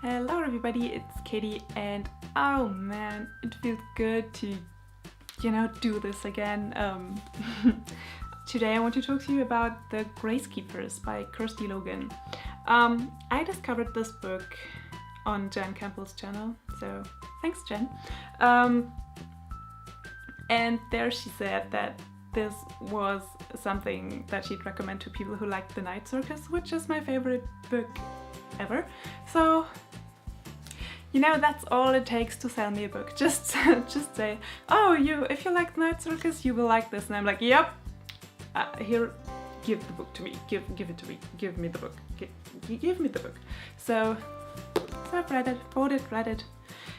Hello everybody, it's Katie, and oh man, it feels good to, do this again. Today I want to talk to you about the Gracekeepers by Kirsty Logan. I discovered this book on Jen Campbell's channel, so thanks Jen. And there she said that this was something that she'd recommend to people who like The Night Circus, which is my favorite book ever. So, that's all it takes to sell me a book. Just say, oh, if you like The Night Circus, you will like this. And I'm like, yep, here, give the book to me. Give it to me. Give me the book. Give me the book. So I've read it, bought it, read it,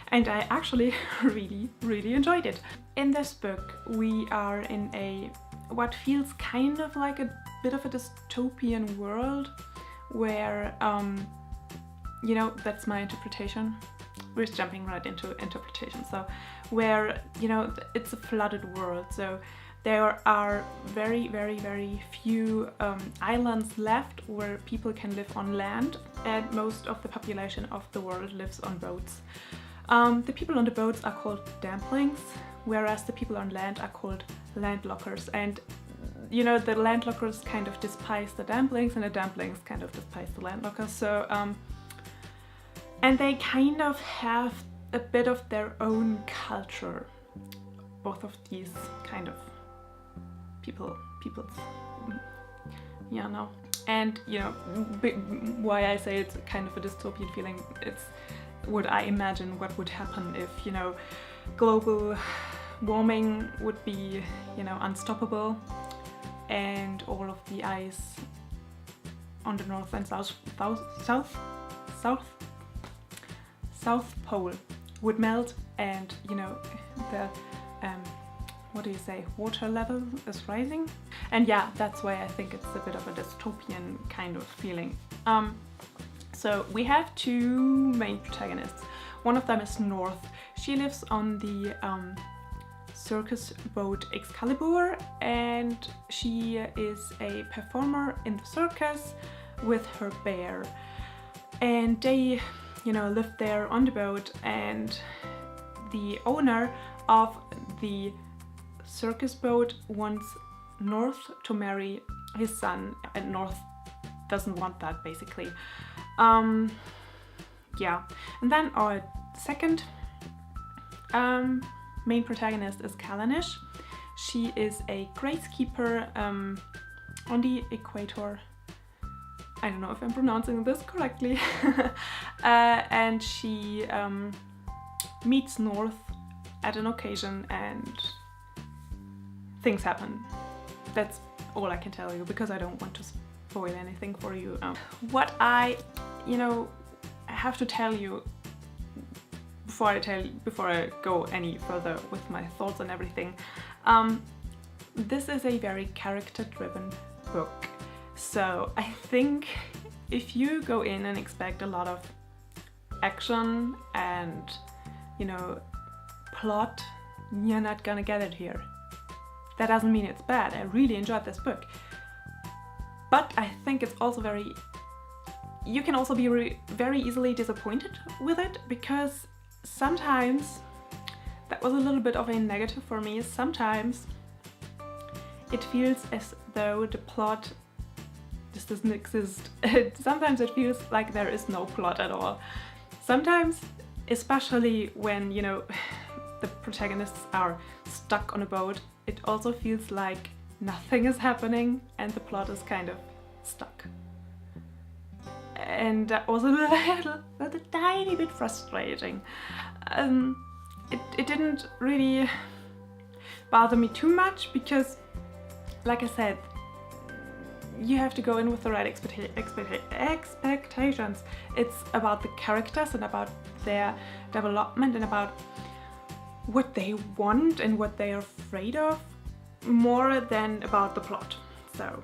and I actually really enjoyed it. In this book, we are in what feels kind of like a bit of a dystopian world where, that's my interpretation. We're jumping right into interpretation. So where, it's a flooded world. So there are very few islands left where people can live on land, and most of the population of the world lives on boats. The people on the boats are called damplings, whereas the people on land are called landlockers. And the landlockers kind of despise the damplings, and the damplings kind of despise the landlockers. So and they kind of have a bit of their own culture, both of these kind of peoples. And why I say it's kind of a dystopian feeling, it's what I imagine what would happen if, global warming would be, unstoppable, and all of the ice on the north and south pole would melt, and the water level is rising. And yeah, that's why I think it's a bit of a dystopian kind of feeling. So we have two main protagonists. One of them is North. She lives on the circus boat Excalibur, and she is a performer in the circus with her bear. And they live there on the boat, and the owner of the circus boat wants North to marry his son, and North doesn't want that, basically. Yeah. And then our second main protagonist is Kalanish. She is a gracekeeper on the equator. I don't know if I'm pronouncing this correctly. And she meets North at an occasion, and things happen. That's all I can tell you, because I don't want to spoil anything for you. What I, have to tell you before I go any further with my thoughts and everything, this is a very character-driven book. So I think if you go in and expect a lot of action and, plot, you're not gonna get it here. That doesn't mean it's bad. I really enjoyed this book. But I think it's also you can also be very easily disappointed with it, because sometimes, that was a little bit of a negative for me, sometimes it feels as though the plot just doesn't exist. Sometimes it feels like there is no plot at all. Sometimes, especially when, the protagonists are stuck on a boat, it also feels like nothing is happening and the plot is kind of stuck. And that was a tiny bit frustrating. It didn't really bother me too much, because, like I said, you have to go in with the right expectations. It's about the characters and about their development and about what they want and what they are afraid of, more than about the plot. So,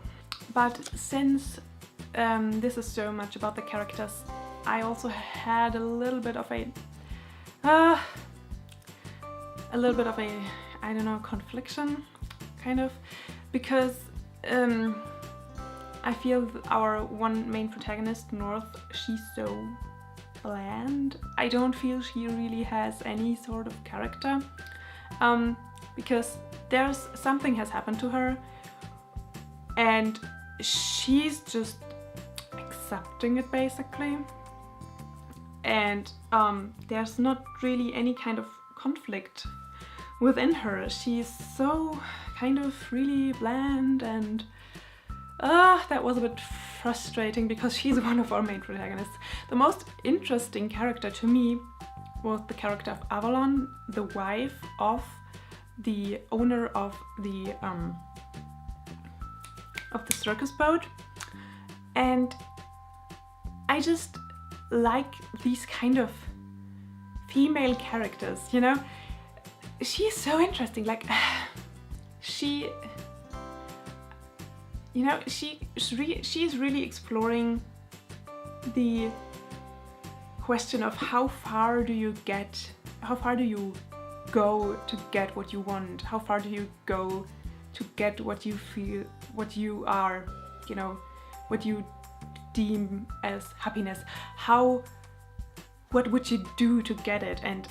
but since this is so much about the characters, I also had a little bit of a I don't know, confliction, kind of, because I feel our one main protagonist, North, she's so bland. I don't feel she really has any sort of character, because something has happened to her and she's just accepting it basically, and there's not really any kind of conflict within her. She's so kind of really bland, and that was a bit frustrating because she's one of our main protagonists. The most interesting character to me was the character of Avalon, the wife of the owner of the circus boat. And I just like these kind of female characters, you know? She's so interesting, like she's really exploring the question of how far do you go to get what you want? How far do you go to get what you feel, what you are, you know, what you deem as happiness? What would you do to get it, and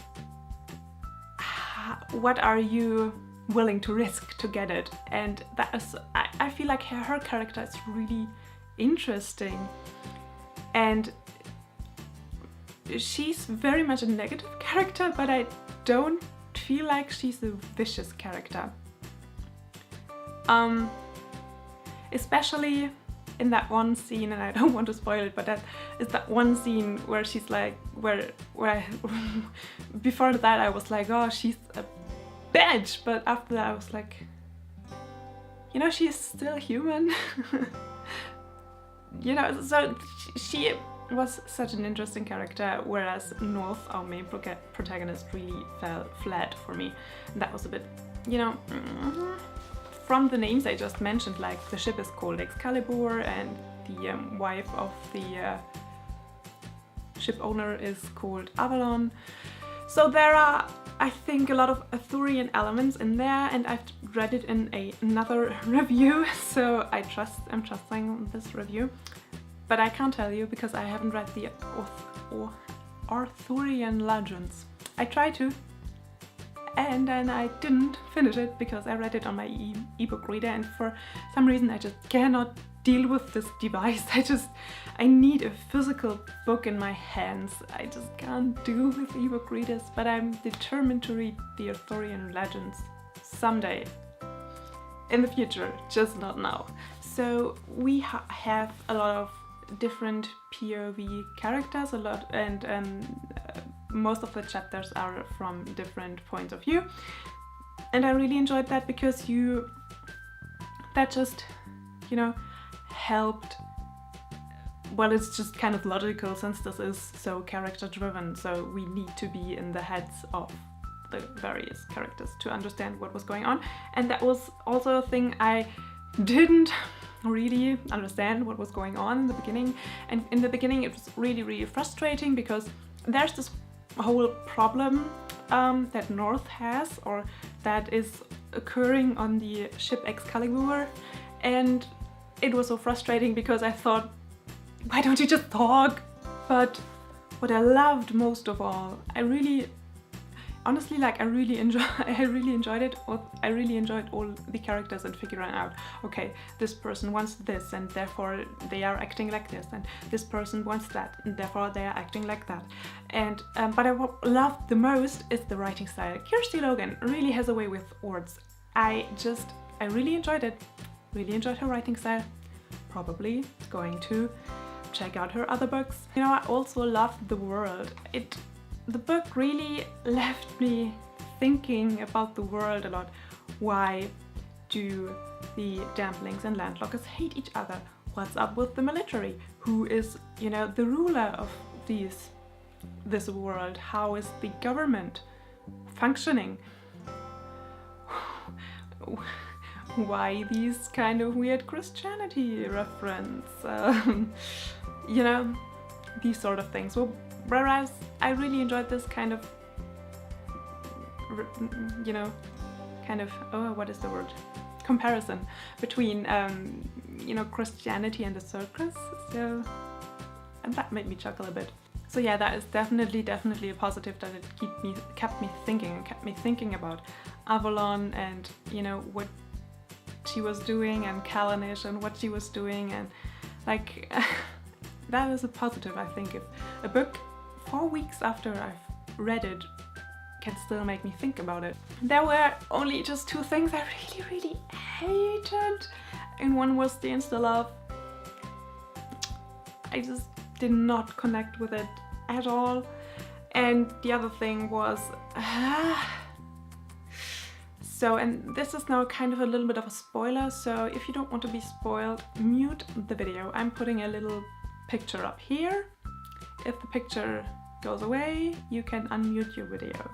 what are you willing to risk to get it? And that is, I feel like her character is really interesting, and she's very much a negative character, but I don't feel like she's a vicious character. Especially in that one scene, and I don't want to spoil it, but that is that one scene where she's like, where before that I was like, oh, she's a bitch, but after that I was like, you know, she's still human. You know, so she was such an interesting character, whereas North, our main protagonist, really fell flat for me. And that was a bit, you know, from the names I just mentioned, like the ship is called Excalibur and the wife of the ship owner is called Avalon. So there are, I think, a lot of Arthurian elements in there, and I've read it in another review, so I'm trusting this review. But I can't tell you because I haven't read the Arthurian legends. I tried to, and then I didn't finish it because I read it on my ebook reader, and for some reason I just cannot deal with this device. I need a physical book in my hands. I just can't do with ebook readers, but I'm determined to read the Arthurian legends someday in the future, just not now. So we have a lot of different POV characters, and most of the chapters are from different points of view, and I really enjoyed that because that just, you know, helped. Well, it's just kind of logical since this is so character driven, so we need to be in the heads of the various characters to understand what was going on. And that was also a thing I didn't really understand what was going on in the beginning. And in the beginning it was really, really frustrating because there's this whole problem that North has, or that is occurring on the ship Excalibur, and it was so frustrating because I thought, why don't you just talk? But what I loved most of all, I really enjoyed it. I really enjoyed all the characters and figuring out, okay, this person wants this and therefore they are acting like this, and this person wants that and therefore they are acting like that. And but what I loved the most is the writing style. Kirsty Logan really has a way with words. I really enjoyed it. Really enjoyed her writing style. Probably going to check out her other books. You know, I also loved the world. The book really left me thinking about the world a lot. Why do the Damplings and Landlockers hate each other? What's up with the military? Who is, you know, the ruler of this world? How is the government functioning? Why these kind of weird Christianity reference? You know, these sort of things. Well, whereas I really enjoyed this kind of, you know, kind of, what is the word? Comparison between, you know, Christianity and the circus. So, and that made me chuckle a bit. So yeah, that is definitely a positive, that it kept me thinking and kept me thinking about Avalon and, you know, what she was doing, and Callanish and what she was doing, and like that is a positive. I think if a book 4 weeks after I've read it can still make me think about it. There were only just 2 things I really hated, and one was the insta love. I just did not connect with it at all, and the other thing was so, and this is now kind of a little bit of a spoiler, so if you don't want to be spoiled, mute the video. I'm putting a little picture up here. If the picture goes away, you can unmute your video.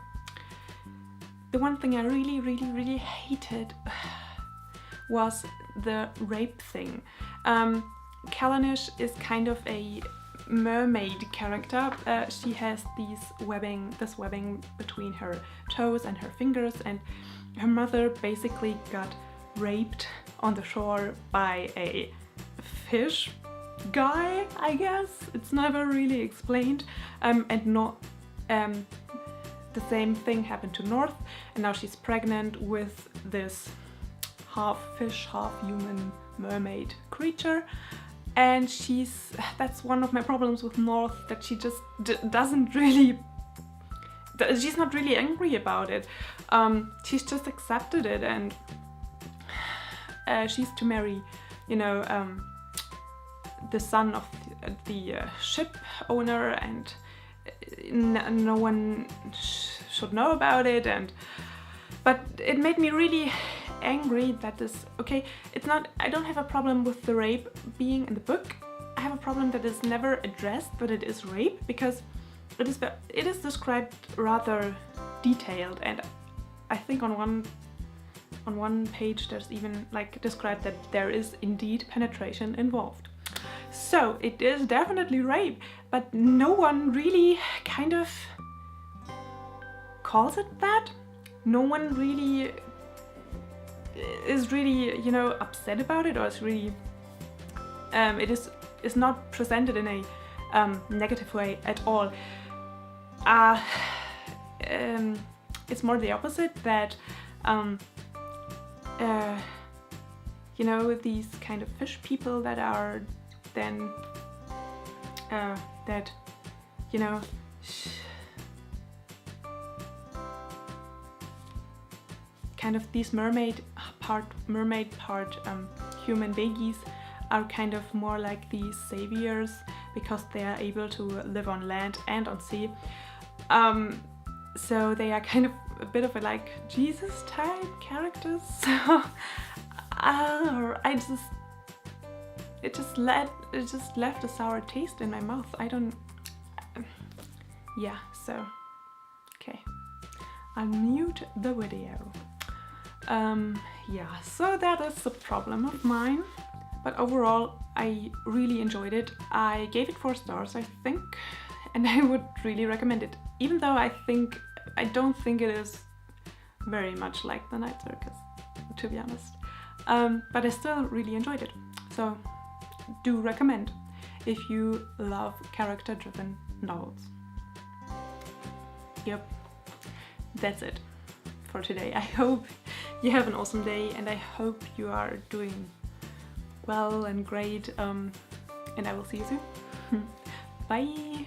The one thing I really hated was the rape thing. Callanish is kind of a mermaid character. She has this webbing between her toes and her fingers, and her mother basically got raped on the shore by a fish guy, I guess. It's never really explained. And not the same thing happened to North, and now she's pregnant with this half fish, half human mermaid creature. And that's one of my problems with North, that she just doesn't really, she's not really angry about it. She's just accepted it, and she's to marry, you know, the son of the ship owner, and no one should know about it. But it made me really angry that this, okay, it's not, I don't have a problem with the rape being in the book. I have a problem that it's never addressed that it is rape, because it is described rather detailed, and I think on one page there's even like described that there is indeed penetration involved. So it is definitely rape, but no one really kind of calls it that. No one really is really, you know, upset about it, or is really is not presented in a negative way at all. It's more the opposite, that you know, these kind of fish people that are then that, you know, kind of these mermaid part human babies are kind of more like these saviors, because they are able to live on land and on sea. So they are kind of a bit of a like Jesus type characters. So it just left a sour taste in my mouth. Yeah, so okay, I'll mute the video. Yeah, so that is a problem of mine, but overall I really enjoyed it. I gave it 4 stars, I think, and I would really recommend it, even though I don't think it is very much like The Night Circus, to be honest, but I still really enjoyed it, so do recommend if you love character-driven novels. Yep, that's it for today. I hope you have an awesome day, and I hope you are doing well and great, and I will see you soon. Bye!